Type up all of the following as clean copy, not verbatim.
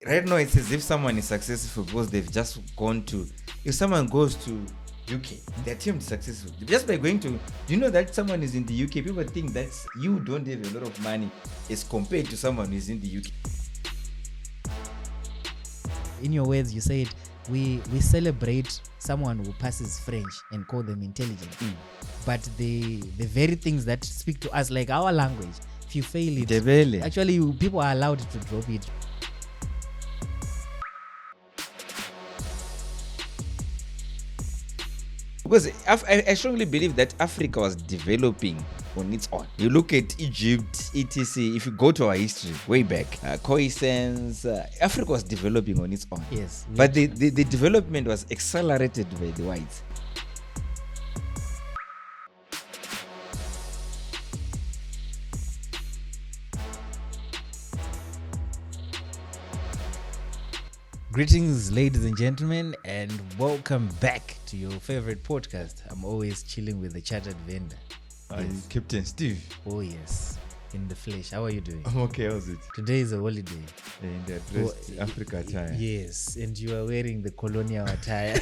right now it's as if someone is successful because they've just gone to. If someone goes to UK, their team is successful just by going to. Do you know that someone is in the UK? People think that you don't have a lot of money as compared to someone who is in the UK. In your words, you said we celebrate someone who passes French and call them intelligent. But the very things that speak to us, like our language, if you fail it, actually people are allowed to drop it. Because I strongly believe that Africa was developing on its own. You look at Egypt, etc. If you go to our history way back, Khoisan, Africa was developing on its own. Yes. But the development was accelerated by the whites. Greetings, ladies and gentlemen, and welcome back to your favorite podcast. I'm always chilling with the chartered vendor. Yes. Captain Steve. Oh yes, in the flesh. How are you doing? I'm okay. How's it? Today is a holiday. In the dressed Africa attire. Yes, and you are wearing the Colonial attire.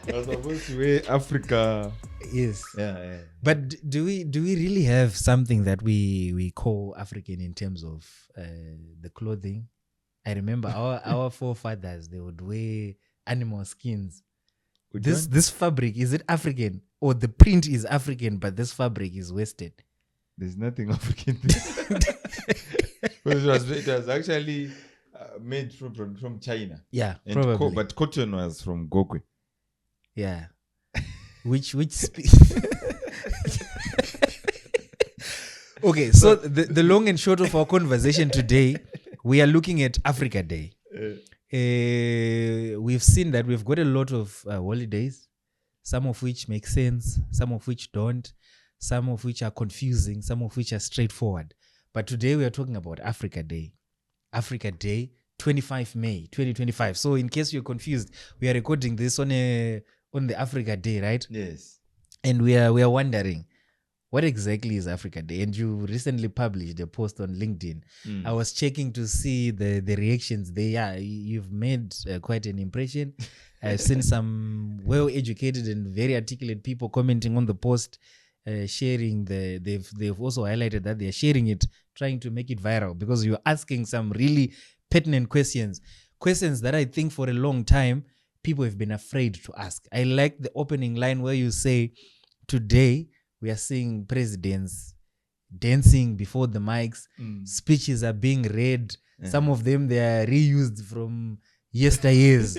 I was supposed to wear Africa. Yes. Yeah. But do we really have something that we call African in terms of the clothing? I remember our forefathers, they would wear animal skins. This fabric, is it African? Or the print is African, but this fabric is Western? There's nothing African there. It was actually made from China. Yeah, and probably. But cotton was from Gokwe. Yeah. Which Okay, so the long and short of our conversation today, we are looking at Africa Day. We've seen that we've got a lot of holidays, some of which make sense, some of which don't, some of which are confusing, some of which are straightforward. But today we are talking about Africa Day. Africa Day, 25 May 2025. So in case you're confused, we are recording this on the Africa Day, right? Yes. And we are wondering, what exactly is Africa Day? And you recently published a post on LinkedIn. I was checking to see the reactions there. Yeah, you've made quite an impression. I've seen some well-educated and very articulate people commenting on the post, sharing they've also highlighted that they're sharing it, trying to make it viral because you're asking some really pertinent questions that I think for a long time people have been afraid to ask. I like the opening line where you say, today we are seeing presidents dancing before the mics. Speeches are being read. Some of them, they are reused from yesteryears.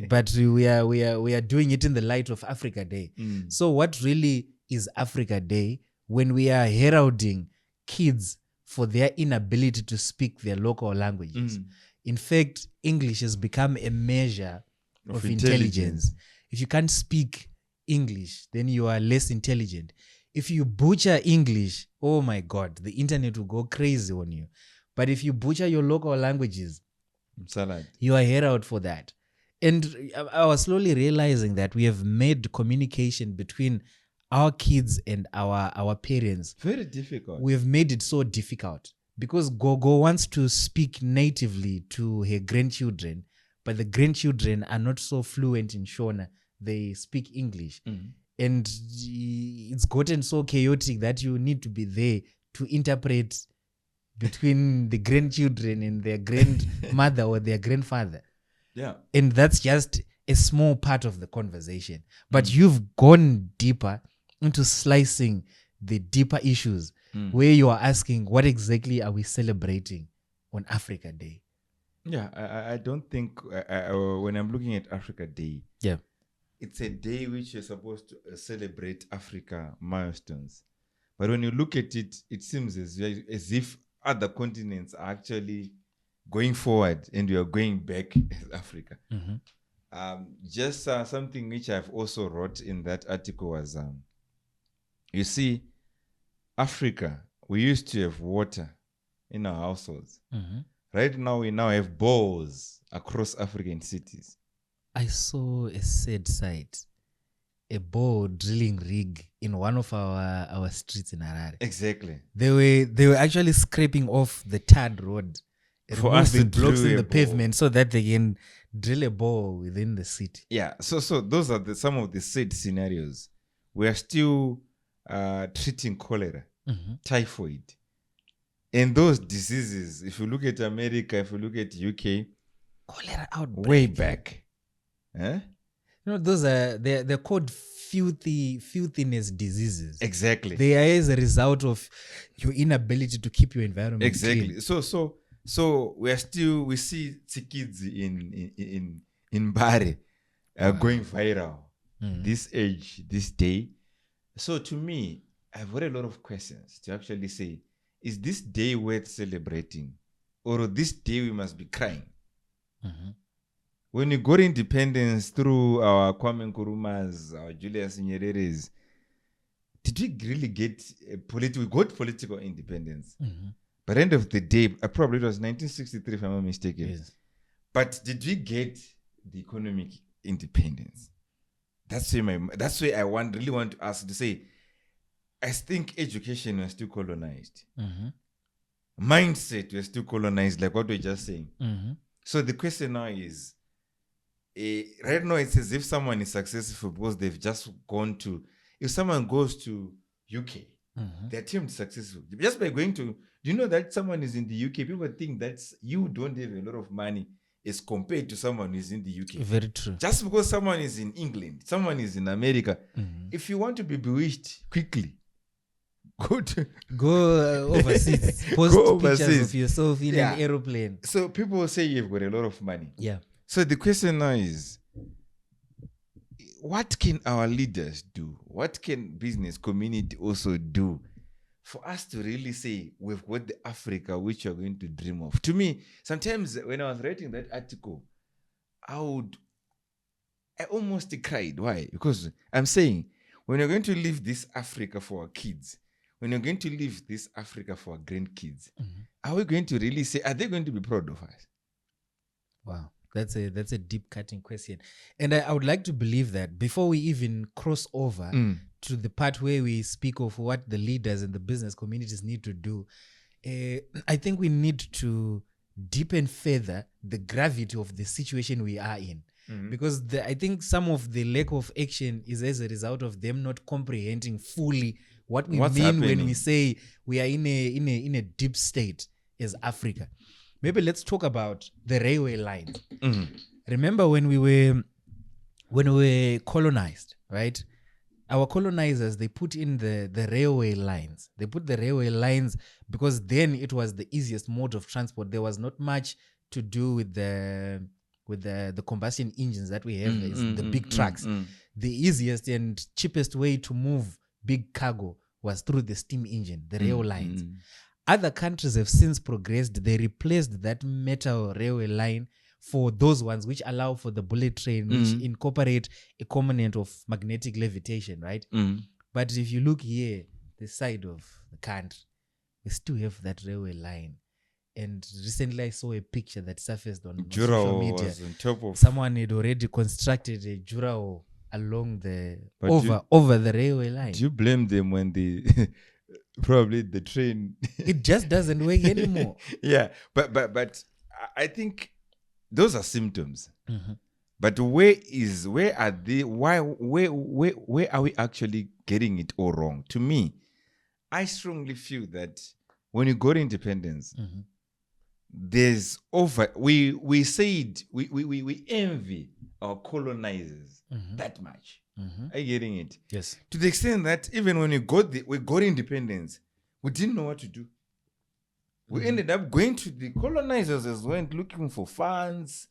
But we are doing it in the light of Africa Day. So what really is Africa Day when we are heralding kids for their inability to speak their local languages? In fact, English has become a measure of intelligence. If you can't speak English, then you are less intelligent. If you butcher English, oh my God, the internet will go crazy on you. But if you butcher your local languages, you are heralded for that. And I was slowly realizing that we have made communication between our kids and our parents very difficult. We have made it so difficult because Gogo wants to speak natively to her grandchildren, but the grandchildren are not so fluent in Shona. They speak English. And it's gotten so chaotic that you need to be there to interpret between the grandchildren and their grandmother or their grandfather. Yeah. And that's just a small part of the conversation. But you've gone deeper into slicing the deeper issues where you are asking, what exactly are we celebrating on Africa Day? Yeah, I don't think when I'm looking at Africa Day, it's a day which you're supposed to celebrate Africa milestones. But when you look at it, it seems as if other continents are actually going forward and we are going back as Africa. Just something which I've also wrote in that article was, you see, Africa, we used to have water in our households. Right now, we now have bores across African cities. I saw a sad sight, a bore drilling rig in one of our streets in Harare. Exactly. They were actually scraping off the tarred road for us to removing blocks drill in a the bore. pavement so that they can drill a bore within the city. Yeah, so those are some of the said scenarios. We are still treating cholera, typhoid, and those diseases. If you look at America, if you look at UK, Cholera outbreak. way back. Those are they're called filthiness diseases. Exactly. They are as a result of your inability to keep your environment clean. So we see kids in Bari going viral this age, this day. So to me, I've got a lot of questions to actually say, is this day worth celebrating, or this day we must be crying? When we got independence through our Kwame Nkrumahs, our Julius Nyereres, did we really get we got political independence? But end of the day, probably it was 1963 if I'm not mistaken. Yes. But did we get the economic independence? That's where I really want to ask to say, I think education was still colonized. Mindset was still colonized, like what we're just saying. So the question now is, right now it's as if someone is successful because they've just gone to, if someone goes to UK, they're termed successful. Just by going to, do you know that someone is in the UK, people think that you don't have a lot of money as compared to someone who's in the UK. Very true. Just because someone is in England, someone is in America, if you want to be bewitched quickly, go overseas. Post pictures of yourself in an aeroplane. So people will say you've got a lot of money. Yeah. So the question now is, what can our leaders do? What can business community also do for us to really say we've got the Africa which you're going to dream of? To me, sometimes when I was writing that article, I almost cried. Why? Because I'm saying, when you're going to leave this Africa for our kids, when you're going to leave this Africa for our grandkids, are we going to really say, are they going to be proud of us? Wow. That's a deep cutting question. And I would like to believe that before we even cross over to the part where we speak of what the leaders and the business communities need to do, I think we need to deepen further the gravity of the situation we are in. Because I think some of the lack of action is as a result of them not comprehending fully what we mean happening when we say we are in a deep state as Africa. Maybe let's talk about the railway lines. Remember when we were colonized, right? Our colonizers, they put in the railway lines. They put the railway lines because then it was the easiest mode of transport. There was not much to do with the combustion engines that we have, the big trucks. The easiest and cheapest way to move big cargo was through the steam engine, the rail lines. Other countries have since progressed. They replaced that metal railway line for those ones which allow for the bullet train, which incorporate a component of magnetic levitation, right? But if you look here, the side of the country, we still have that railway line. And recently I saw a picture that surfaced on social media. Was on top of, someone had already constructed a Jurao along the over the railway line. Do you blame them when they probably the train it just doesn't work anymore? Yeah, but I think those are symptoms. But where are we actually getting it all wrong? To me, I strongly feel that when you got independence, there's we said we envy our colonizers that much. Are you getting it? Yes. To the extent that even when we got independence, we didn't know what to do. We ended up going to the colonizers as well, looking for funds,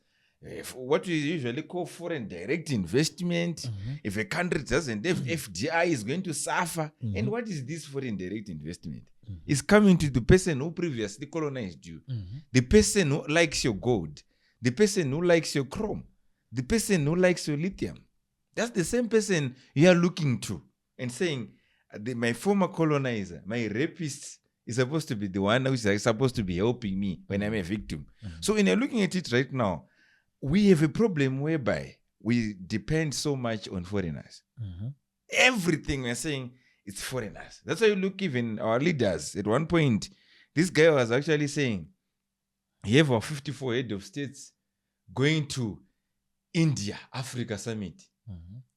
what we usually call foreign direct investment. If a country doesn't have FDI, is going to suffer. And what is this foreign direct investment? It's coming to the person who previously colonized you, the person who likes your gold, the person who likes your chrome, the person who likes your lithium. That's the same person you are looking to and saying, my former colonizer, my rapist, is supposed to be the one who is supposed to be helping me when I'm a victim. So when you're looking at it right now, we have a problem whereby we depend so much on foreigners. Everything we're saying, it's foreigners. That's why you look, even our leaders, at one point, this guy was actually saying, You have our 54 head of states going to India, Africa summit,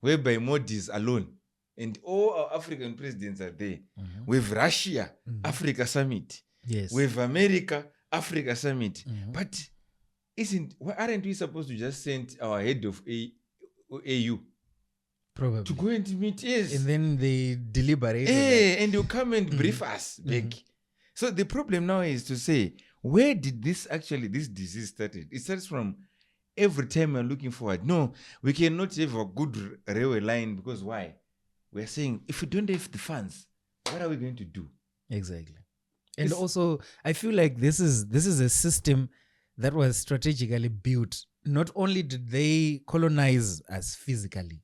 whereby Modi is alone. And all our African presidents are there. With Russia, Africa summit. Yes. With America, Africa summit. But aren't we supposed to just send our head of AU? Probably. To go and meet, yes. And then they deliberate. And you come and brief us back. So the problem now is to say, where did this disease started? It starts from every time we're looking forward. No, we cannot have a good railway line because why? We're saying, if we don't have the funds, what are we going to do? Exactly. And also, I feel like this is a system that was strategically built. Not only did they colonize us physically,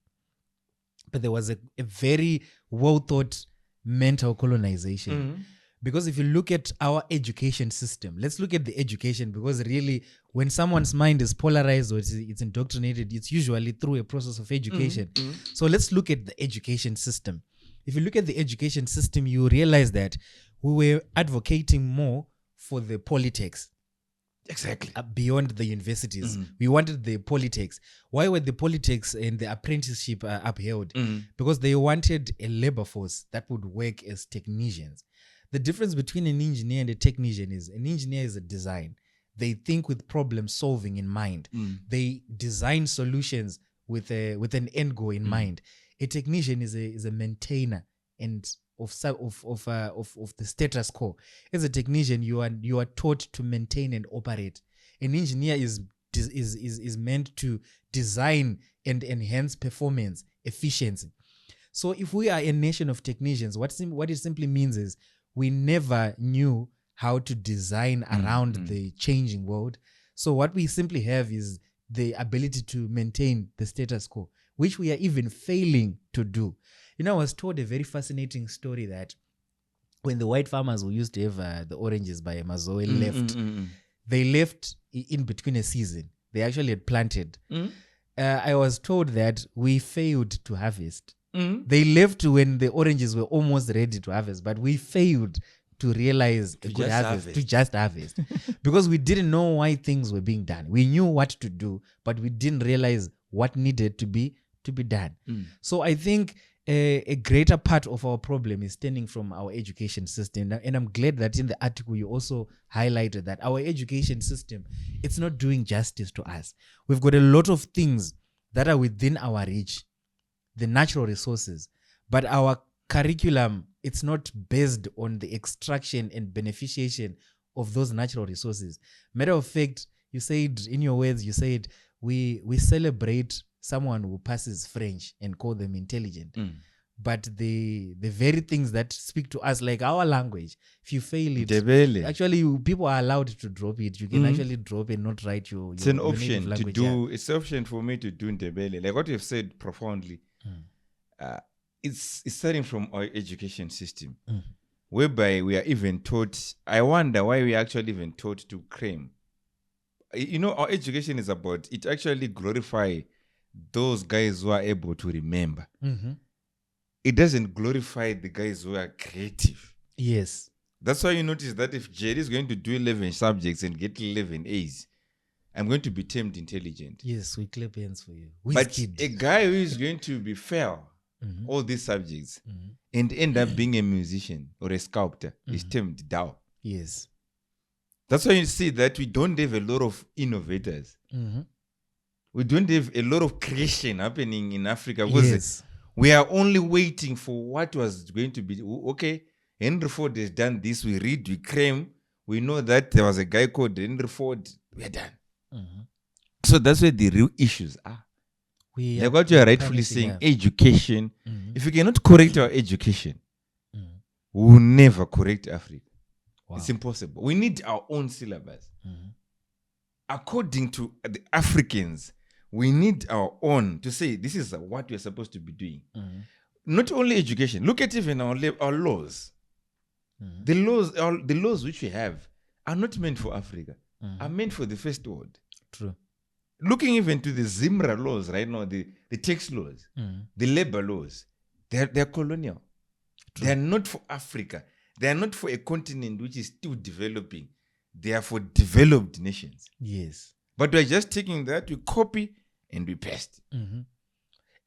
but there was a very well-thought mental colonization. Because if you look at our education system, let's look at the education, because really when someone's mind is polarized or it's indoctrinated, it's usually through a process of education. So let's look at the education system. If you look at the education system, you realize that we were advocating more for the politics. Exactly. Beyond the universities. We wanted the politics. Why were the politics and the apprenticeship upheld? Because they wanted a labor force that would work as technicians. The difference between an engineer and a technician is an engineer is a design. They think with problem solving in mind. They design solutions with an end goal in mind. A technician is a maintainer and of the status quo. As a technician, you are taught to maintain and operate. An engineer is meant to design and enhance performance, efficiency. So if we are a nation of technicians, what it simply means is we never knew how to design around the changing world. So what we simply have is the ability to maintain the status quo, which we are even failing to do. You know, I was told a very fascinating story that when the white farmers who used to have the oranges by Mazoe left, they left in between a season. They actually had planted. I was told that we failed to harvest. They left when the oranges were almost ready to harvest, but we failed to realize to just harvest because we didn't know why things were being done. We knew what to do, but we didn't realize what needed to be done. So I think a greater part of our problem is stemming from our education system. And I'm glad that in the article you also highlighted that our education system, it's not doing justice to us. We've got a lot of things that are within our reach, the natural resources, but our curriculum, it's not based on the extraction and beneficiation of those natural resources. Matter of fact, you said in your words, we celebrate someone who passes French and call them intelligent. But the very things that speak to us, like our language, if you fail it, actually people are allowed to drop it. You can actually drop and not write your It's an option native to do. It's an option for me to do Ndebele. Like what you've said profoundly. It's starting from our education system, whereby we are even taught. I wonder why we are actually even taught to cram. You know, our education is about it actually glorify those guys who are able to remember. It doesn't glorify the guys who are creative. Yes. That's why you notice that if Jerry is going to do 11 subjects and get 11 A's, I'm going to be termed intelligent. Yes, we clap hands for you. But a guy who is going to be fail all these subjects and end up being a musician or a sculptor is termed Dao. Yes. That's why you see that we don't have a lot of innovators. We don't have a lot of creation happening in Africa because we are only waiting for what was going to be. Okay, Henry Ford has done this. We read, we claim. We know that there was a guy called Henry Ford. We're done. So that's where the real issues are. Like what you are rightfully saying, education. If we cannot correct our education, we will never correct Africa. Wow. It's impossible. We need our own syllabus. According to the Africans, we need our own to say this is what we're supposed to be doing. Not only education. Look at even our laws. The laws which we have are not meant for Africa. Are meant for the first world. True. Looking even to the Zimra laws right now, the tax laws, the labor laws, they're colonial. True. They are not for Africa. They are not for a continent which is still developing. they are for developed nations. Yes. But we're just taking that, we copy and we paste. Mm-hmm.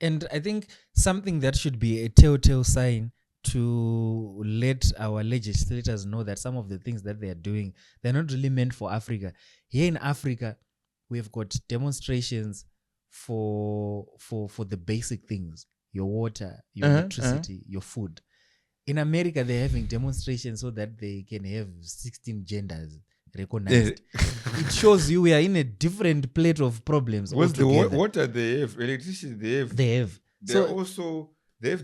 And I think something that should be a telltale sign to let our legislators know that some of the things that they are doing, they're not really meant for Africa. Here in Africa, we've got demonstrations for the basic things: your water, your electricity, your food. In America, they're having demonstrations so that they can have 16 genders recognized. It shows you we are in a different plate of problems. What's altogether. the water they have, electricity they have. They have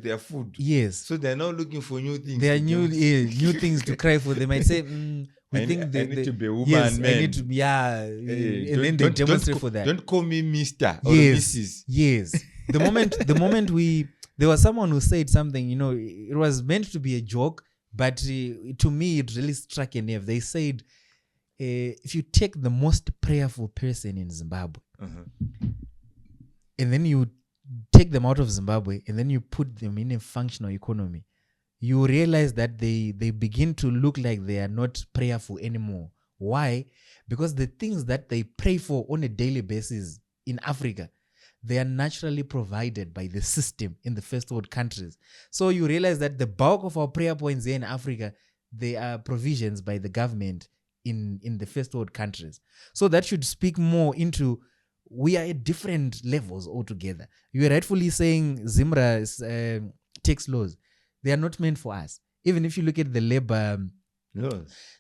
their food. Yes. So they're not looking for new things. There are new things to cry for. They might say, I need to be a woman, yes, man. I need to be, and then they demonstrate for that. Don't call me Mr. or Yes, Mrs. Yes. The moment there was someone who said something, it was meant to be a joke, but to me, it really struck a nerve. They said, if you take the most prayerful person in Zimbabwe, and then you take them out of Zimbabwe, and then you put them in a functional economy, you realize that they begin to look like they are not prayerful anymore. Why? Because the things that they pray for on a daily basis in Africa, they are naturally provided by the system in the first world countries. So you realize that the bulk of our prayer points here in Africa, they are provisions by the government in the first world countries. So that should speak more into we are at different levels altogether. You are rightfully saying Zimra's tax laws, they are not meant for us. Even if you look at the labor,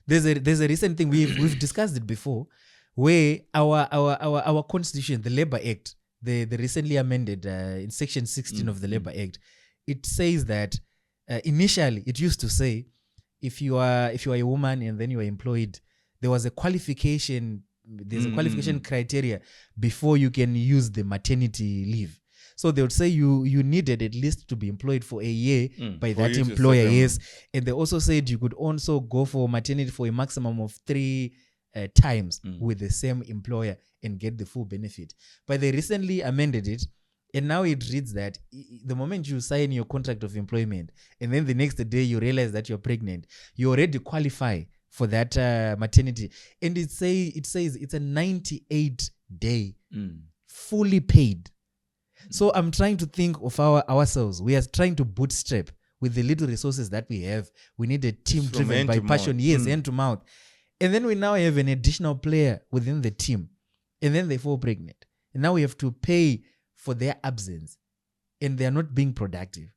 there's a recent thing we've discussed it before, where our constitution, the Labor Act, the recently amended in section 16 of the Labor Act, it says that initially it used to say if you are a woman and then you are employed, there was a qualification. There's a qualification criteria before you can use the maternity leave. So they would say you needed at least to be employed for a year by that employer, yes. And they also said you could also go for maternity for a maximum of 3 times with the same employer and get the full benefit. But they recently amended it, and now it reads that the moment you sign your contract of employment and then the next day you realize that you're pregnant, you already qualify for that maternity. And it says it's a 98-day fully paid. So I'm trying to think of ourselves. We are trying to bootstrap with the little resources that we have. We need a team driven by passion, hand to mouth. And then we now have an additional player within the team. And then they fall pregnant. And now we have to pay for their absence. And they are not being productive.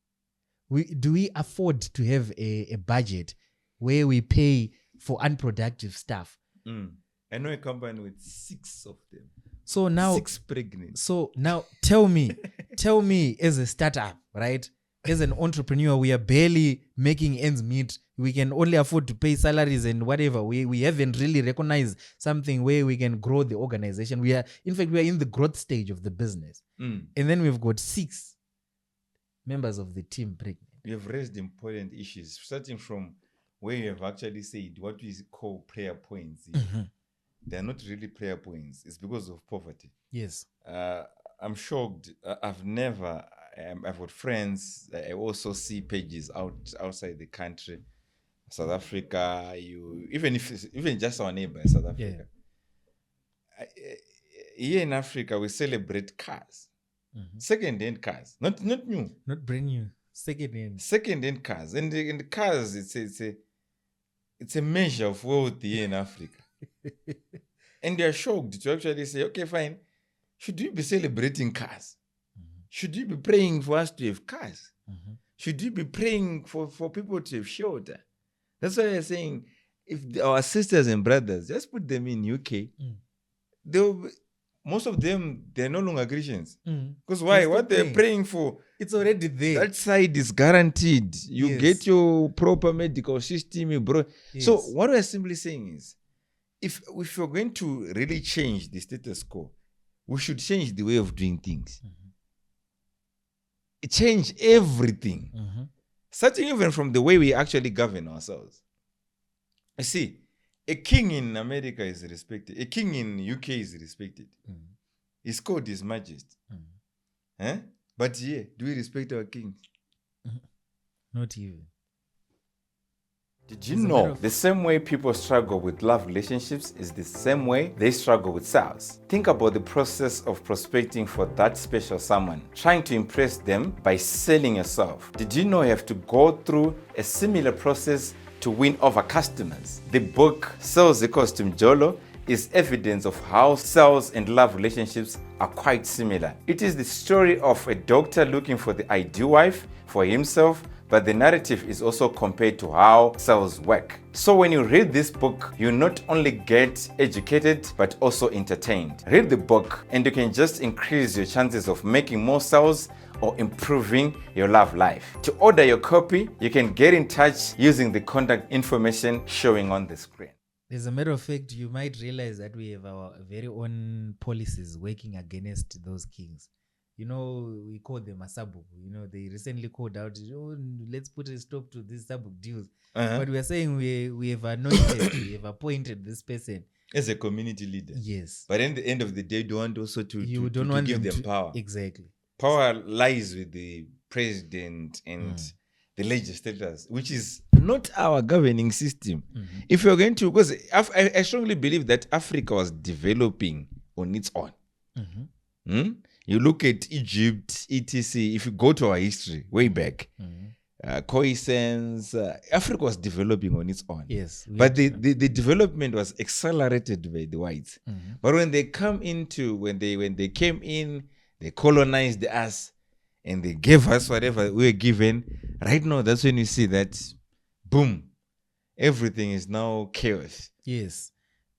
Do we afford to have a budget where we pay for unproductive staff? I know a company with 6 of them. So now 6 pregnant. So now tell me as a startup, right? As an entrepreneur, we are barely making ends meet. We can only afford to pay salaries and whatever. We haven't really recognized something where we can grow the organization. We are in the growth stage of the business. And then we've got 6 members of the team pregnant. You have raised important issues, starting from where you have actually said what we call prayer points. They are not really prayer points. It's because of poverty. Yes. I'm shocked. I've got friends. I also see pages outside the country, South Africa. Even just our neighbor, South Africa. Yeah. Here in Africa, we celebrate cars, second-hand cars, not new, not brand new, second-hand cars, and the cars, it's a measure of wealth here in Africa. And they are shocked to actually say, okay, fine, should we be celebrating cars? Should we be praying for us to have cars? Should we be praying for people to have shelter? That's why I'm saying, if our sisters and brothers, just put them in UK, most of them, they're no longer Christians. Because why? What they're praying for, it's already there. That side is guaranteed. You get your proper medical system. So what we're simply saying is, if you're going to really change the status quo, we should change the way of doing things. Change everything. Starting even from the way we actually govern ourselves. You see, a king in America is respected. A king in UK is respected. He's called His Majesty. But do we respect our kings? Not even. Did you know the same way people struggle with love relationships is the same way they struggle with sales? Think about the process of prospecting for that special someone, trying to impress them by selling yourself. Did you know you have to go through a similar process to win over customers? The book Sales Equals to Mjolo is evidence of how sales and love relationships are quite similar. It is the story of a doctor looking for the ideal wife for himself, but the narrative is also compared to how sales work. So when you read this book, you not only get educated, but also entertained. Read the book and you can just increase your chances of making more sales or improving your love life. To order your copy, you can get in touch using the contact information showing on the screen. As a matter of fact, you might realize that we have our very own policies working against those kings. You know, we call them a sabuk. You know, they recently called out, oh, let's put a stop to these sabuk deals. But we are saying we have anointed, we have appointed this person as a community leader. Yes. But at the end of the day, you don't want also to give them power. Exactly. Power lies with the president and the legislators, which is not our governing system. If you're going to, because I strongly believe that Africa was developing on its own. You look at Egypt, etc. If you go to our history way back, Khoisans, Africa was developing on its own. Yes, but the development was accelerated by the whites. But when they came in, they colonized us and they gave us whatever we were given. Right now, that's when you see that, boom, everything is now chaos. Yes.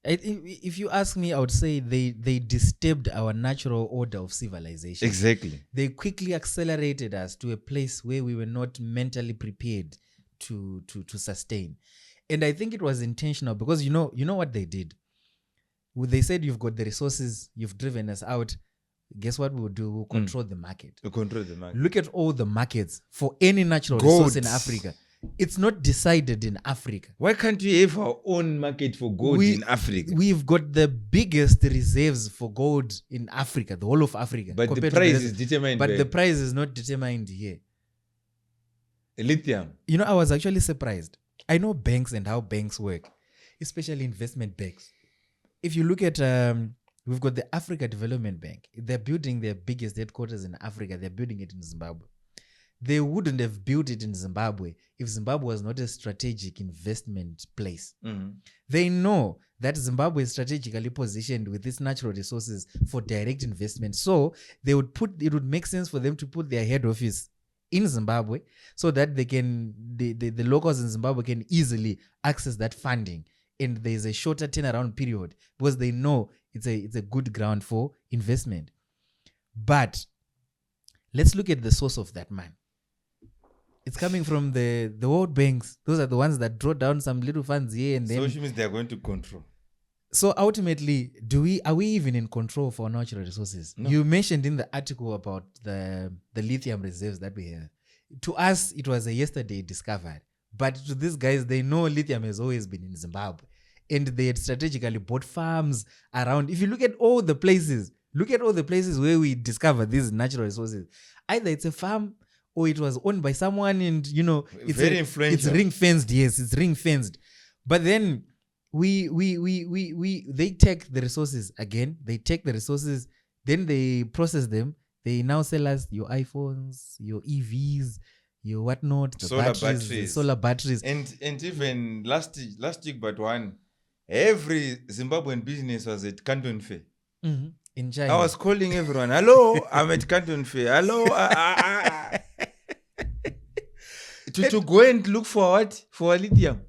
If you ask me, I would say they disturbed our natural order of civilization. Exactly. They quickly accelerated us to a place where we were not mentally prepared to sustain. And I think it was intentional because you know what they did? They said, you've got the resources, you've driven us out. Guess what we'll do? We'll control the market. We'll control the market. Look at all the markets for any natural resource in Africa. It's not decided in Africa. Why can't we have our own market for gold in Africa? We've got the biggest reserves for gold in Africa, the whole of Africa. But the price is determined. But the price is not determined here. Lithium. You know, I was actually surprised. I know banks and how banks work, especially investment banks. If you look at, we've got the Africa Development Bank. They're building their biggest headquarters in Africa. They're building it in Zimbabwe. They wouldn't have built it in Zimbabwe if Zimbabwe was not a strategic investment place. They know that Zimbabwe is strategically positioned with its natural resources for direct investment. So it would make sense for them to put their head office in Zimbabwe so that they can, the locals in Zimbabwe can easily access that funding. And there's a shorter turnaround period because they know it's a good ground for investment. But let's look at the source of that money. It's coming from the world banks. Those are the ones that draw down some little funds here and then. So which means they're going to control. So ultimately, are we even in control of our natural resources? No. You mentioned in the article about the lithium reserves that we have. To us, it was a yesterday discovered. But to these guys, they know lithium has always been in Zimbabwe. And they had strategically bought farms around. If you look at all the places where we discover these natural resources, either it's a farm or it was owned by someone and, it's very influential. It's ring-fenced. Yes, it's ring-fenced. But then they take the resources again. They take the resources, then they process them. They now sell us your iPhones, your EVs, your whatnot, the solar batteries. And even last week but one, every Zimbabwean business was at Canton Fair. In China. I was calling everyone, hello, I'm at Canton Fair. Hello. To go and look for what? For lithium.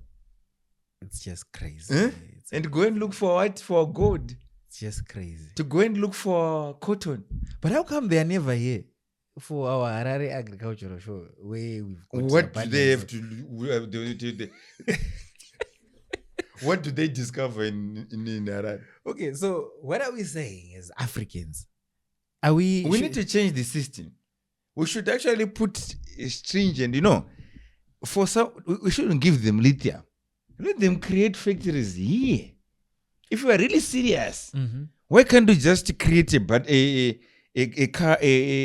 It's just crazy. And go and look for what? For gold. It's just crazy. To go and look for cotton. But how come they are never here for our Harare agricultural show where we've got what do they have to do? What do they discover in Harare? Okay, so what are we saying as Africans? We need to change the system. We should actually put stringent, for some, we shouldn't give them lithium. Let them create factories here. If we are really serious, why can't we just create a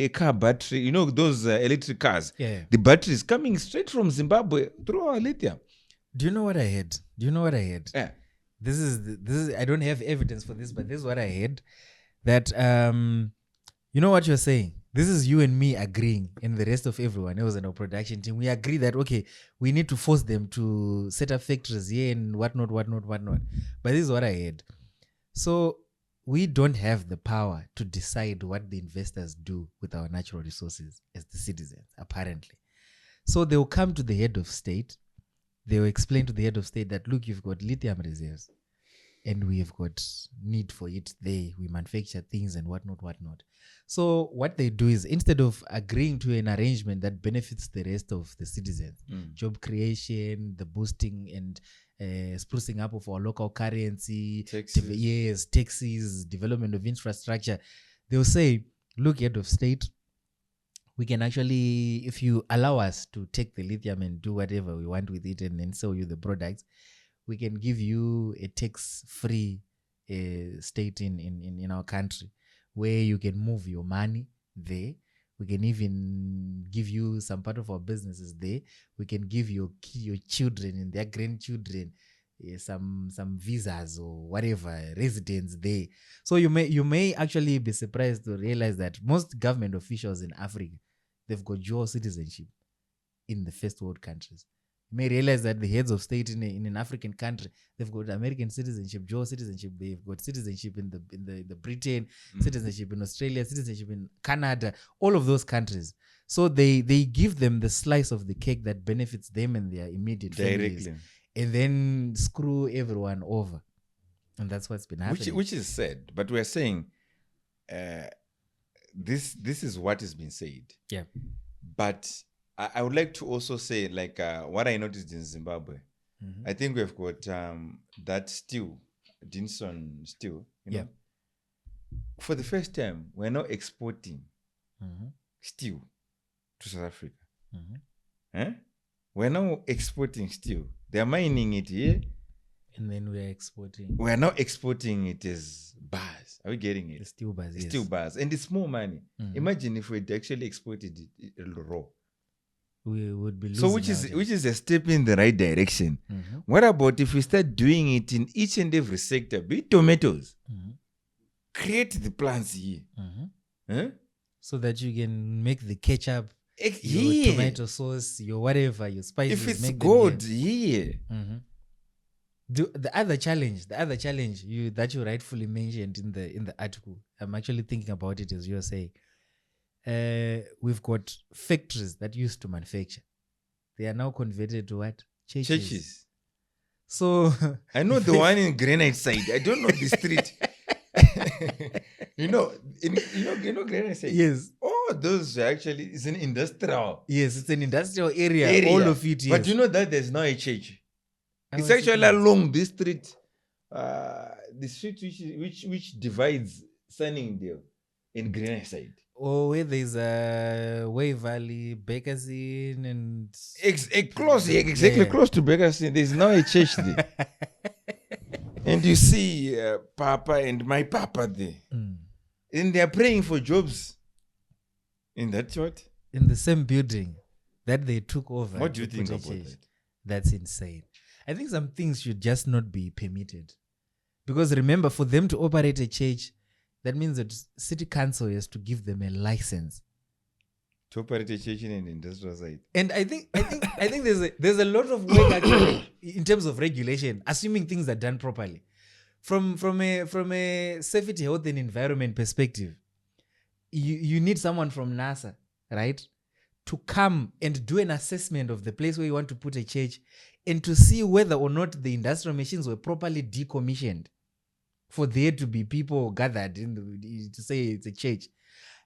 car battery? Those electric cars. Yeah. The battery is coming straight from Zimbabwe through our lithium. Do you know what I heard? Yeah. This is I don't have evidence for this, but this is what I heard. That you know what you're saying? This is you and me agreeing, and the rest of everyone else in our production team. We agree that okay, we need to force them to set up factories here and whatnot. But this is what I heard. So we don't have the power to decide what the investors do with our natural resources as the citizens, apparently. So they will come to the head of state. They will explain to the head of state that, look, you've got lithium reserves and we've got need for it there. We manufacture things and whatnot. So what they do is, instead of agreeing to an arrangement that benefits the rest of the citizens, job creation, the boosting and sprucing up of our local currency, taxes, development of infrastructure, they'll say, look, head of state, we can actually, if you allow us to take the lithium and do whatever we want with it and then sell you the products, we can give you a tax-free state in our country where you can move your money there. We can even give you some part of our businesses there. We can give your children and their grandchildren some visas or whatever, residence there. So you may actually be surprised to realize that most government officials in Africa, they've got dual citizenship in the first world countries. You may realize that the heads of state in an African country, they've got American citizenship, dual citizenship. They've got citizenship in the Britain, citizenship in Australia, citizenship in Canada, all of those countries. So they give them the slice of the cake that benefits them and their immediate families, and then screw everyone over. And that's what's been happening. Which is sad, but we're saying this is what has been said. Yeah. But I would like to also say, like, what I noticed in Zimbabwe, I think we've got that stew, Dinson stew, you know. For the first time, we're now exporting stew to South Africa. We're now exporting stew. They're mining it here. And then we're exporting. We're now exporting it as bars. Are we getting it? The steel bars, yes. Steel bars. And it's more money. Imagine if we'd actually exported it raw. We would be losing. So which is a step in the right direction. What about if we start doing it in each and every sector? Be it tomatoes. Create the plants here. So that you can make the ketchup, your tomato sauce, your whatever, your spices. If it's good, The other challenge that you rightfully mentioned in the article, I'm actually thinking about it as you're saying. We've got factories that used to manufacture. They are now converted to what? Churches. So I know the one in Granite side. I don't know the street. you know Granite side. Yes. Oh, those actually is an industrial. Yes, it's an industrial area. All of it. Yes. But you know that there's now a church. It's actually along this street, the street which divides Sunningdale and Granite side. Oh, where there's Way Valley, Bakersfield, and close to Bakersfield. There's now a church there, and you see Papa and my Papa there, and they are praying for jobs. In that what? In the same building that they took over. What do you think about that? That's insane. I think some things should just not be permitted, because remember, for them to operate a church, that means that city council has to give them a license to operate a church in an industrial site. And I think there's a lot of work actually in terms of regulation, assuming things are done properly. From a safety, health, and environment perspective, you need someone from NASA, right, to come and do an assessment of the place where you want to put a church, and to see whether or not the industrial machines were properly decommissioned for there to be people gathered to say it's a church.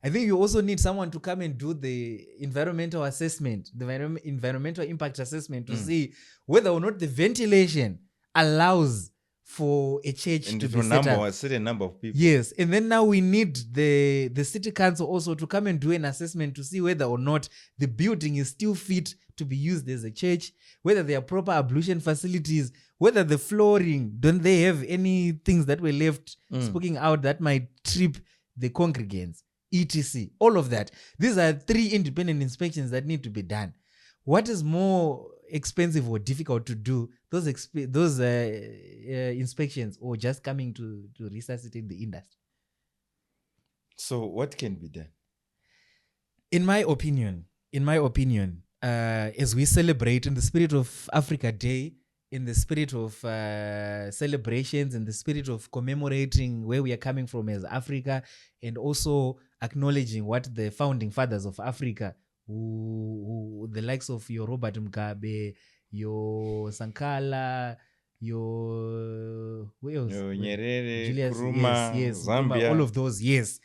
I think you also need someone to come and do the environmental assessment, the environmental impact assessment, to see whether or not the ventilation allows for a church to be set up. A certain number of people. Yes, and then now we need the city council also to come and do an assessment to see whether or not the building is still fit to be used as a church, whether there are proper ablution facilities, whether the flooring, don't they have any things that were left smoking out that might trip the congregants, etc. All of that. These are 3 independent inspections that need to be done. What is more expensive or difficult to do those inspections, or just coming to resuscitate the industry? So what can be done? In my opinion, as we celebrate in the spirit of Africa Day, in the spirit of celebrations, in the spirit of commemorating where we are coming from as Africa, and also acknowledging what the founding fathers of Africa, who the likes of your Robert Mugabe, your Sankara, your Nyerere, Julius, Nkrumah, yes, Zambia, all of those, yes.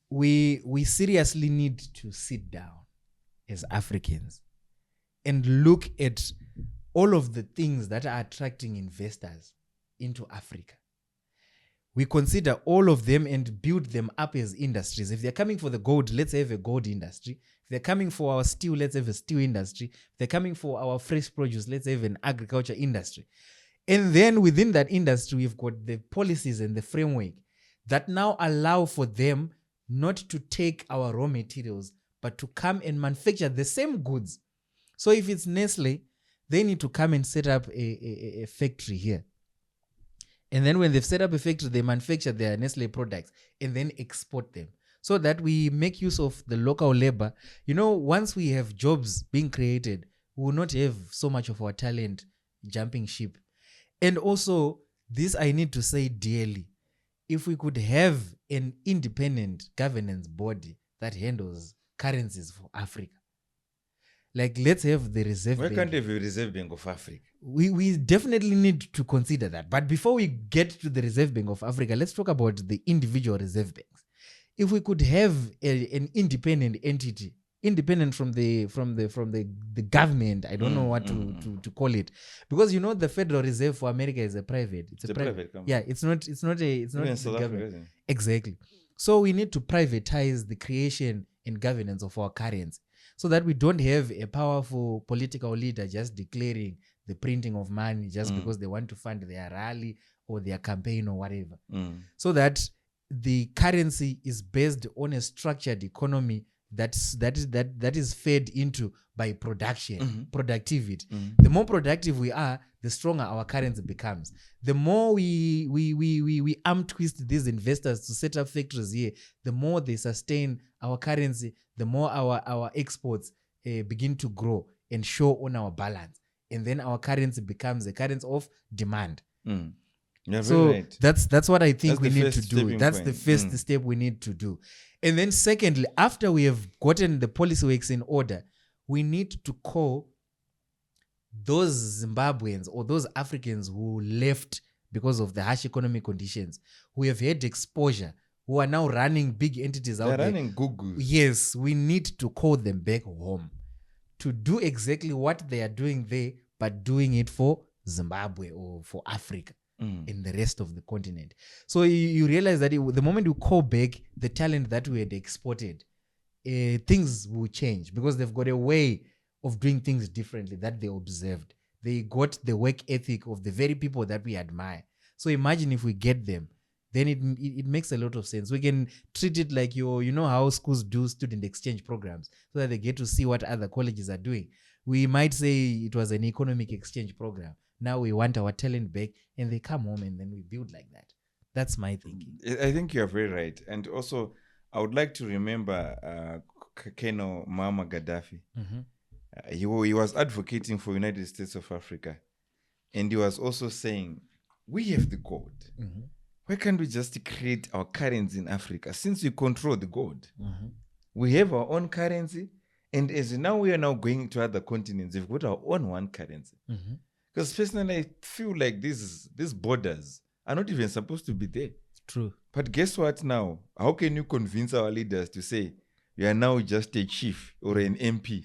We seriously need to sit down as Africans and look at all of the things that are attracting investors into Africa. We consider all of them and build them up as industries. If they're coming for the gold, let's have a gold industry. If they're coming for our steel, let's have a steel industry. If they're coming for our fresh produce, let's have an agriculture industry. And then within that industry, we've got the policies and the framework that now allow for them not to take our raw materials, but to come and manufacture the same goods. So if it's Nestle, they need to come and set up a factory here. And then when they've set up a factory, they manufacture their Nestle products and then export them, so that we make use of the local labor. Once we have jobs being created, we will not have so much of our talent jumping ship. And also, this I need to say dearly, if we could have an independent governance body that handles currencies for Africa, like let's have the Reserve Bank. Why can't we have a Reserve Bank of Africa? We definitely need to consider that. But before we get to the Reserve Bank of Africa, let's talk about the individual reserve banks. If we could have an independent entity, independent from the government, I don't know what to call it, because the Federal Reserve for America is a private. It's a private company. Yeah, it's not the government. Exactly. So we need to privatize the creation and governance of our currency, so that we don't have a powerful political leader just declaring the printing of money just because they want to fund their rally or their campaign or whatever. So that the currency is based on a structured economy that is fed into by production, productivity. The more productive we are, the stronger our currency becomes. The more we arm twist these investors to set up factories here, the more they sustain our currency, the more our exports begin to grow and show on our balance. And then our currency becomes a currency of demand. Yeah, so right. that's what I think we need to do. That's point. the first step we need to do. And then secondly, after we have gotten the policy works in order, we need to call those Zimbabweans or those Africans who left because of the harsh economic conditions, who have had exposure, who are now running big entities out there. They're running Google. Yes, we need to call them back home to do exactly what they are doing there, but doing it for Zimbabwe or for Africa and the rest of the continent. So you realize that the moment you call back the talent that we had exported, things will change, because they've got a way of doing things differently that they observed. They got the work ethic of the very people that we admire. So imagine if we get them, then it makes a lot of sense. We can treat it like how schools do student exchange programs, so that they get to see what other colleges are doing. We might say it was an economic exchange program. Now we want our talent back, and they come home, and then we build like that. That's my thinking. I think you're very right. And also, I would like to remember Colonel Muammar Gaddafi. He was advocating for United States of Africa. And he was also saying, we have the gold. Why can't we just create our currency in Africa? Since we control the gold, we have our own currency. And as now we are now going to other continents, we've got our own one currency. Because personally, I feel like these borders are not even supposed to be there. True. But guess what now? How can you convince our leaders to say, you are now just a chief or an MP?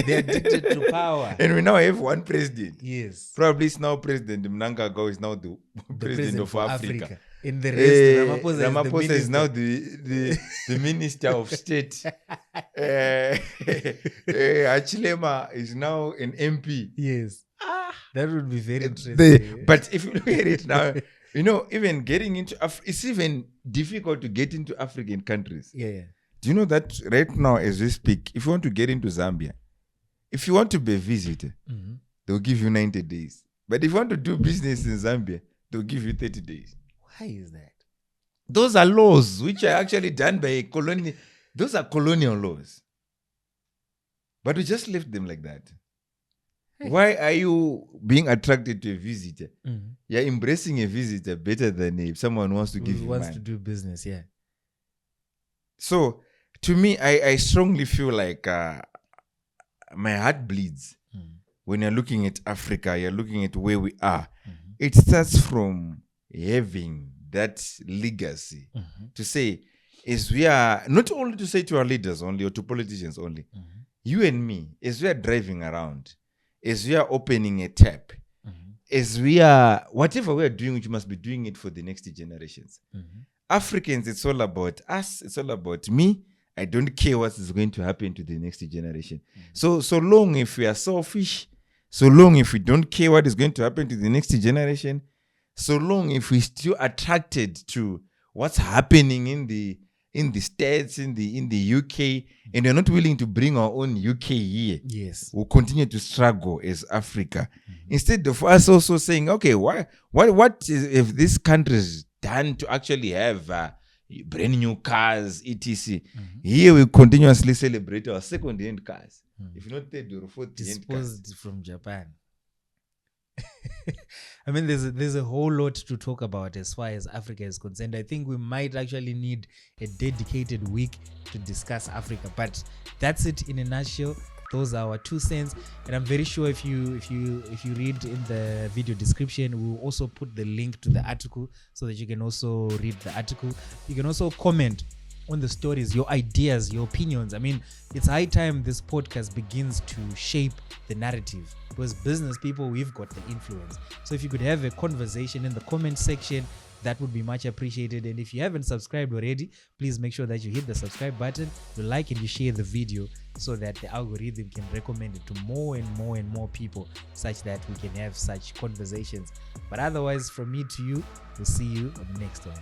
They're addicted to power. And we now have one president. Yes. Probably it's now President Mnangagwa is now the president of Africa. In the rest, Ramaphosa is now the Minister of State. Achilema is now an MP. Yes. That would be very interesting. But if you look at it now, even getting into it's even difficult to get into African countries. Yeah. Do you know that right now, as we speak, if you want to get into Zambia, if you want to be a visitor, they'll give you 90 days. But if you want to do business in Zambia, they'll give you 30 days. Why is that? Those are laws which are actually done by a colonial. Those are colonial laws. But we just left them like that. Why are you being attracted to a visitor? You're embracing a visitor better than if someone wants to give you money. Wants to do business, yeah. So, to me, I strongly feel like my heart bleeds when you're looking at Africa, you're looking at where we are. It starts from having that legacy to say, as we are, not only to say to our leaders only or to politicians only, you and me, as we are driving around, as we are opening a tap, as we are, whatever we are doing, we must be doing it for the next generations. Africans, it's all about us, it's all about me. I don't care what is going to happen to the next generation. So long if we are selfish, so long if we don't care what is going to happen to the next generation, so long if we're still attracted to what's happening in the States, in the UK, and we're not willing to bring our own UK here, yes, we'll continue to struggle as Africa. Instead of us also saying, okay, what is, if this country is done to actually have brand new cars, etc. Here we continuously celebrate our second-hand cars. If not third or fourth-hand cars. Disposed from Japan. I mean, there's a whole lot to talk about as far as Africa is concerned. I think we might actually need a dedicated week to discuss Africa, but that's it in a nutshell. Those are our 2 cents, and I'm very sure if you read in the video description, we'll also put the link to the article so that you can also read the article. You can also comment on the stories, your ideas, your opinions. I mean, it's high time this podcast begins to shape the narrative, because business people, we've got the influence. So if you could have a conversation in the comment section, that would be much appreciated. And if you haven't subscribed already, please make sure that you hit the subscribe button, you like and you share the video so that the algorithm can recommend it to more and more and more people, such that we can have such conversations. But otherwise, from me to you, we'll see you on the next one.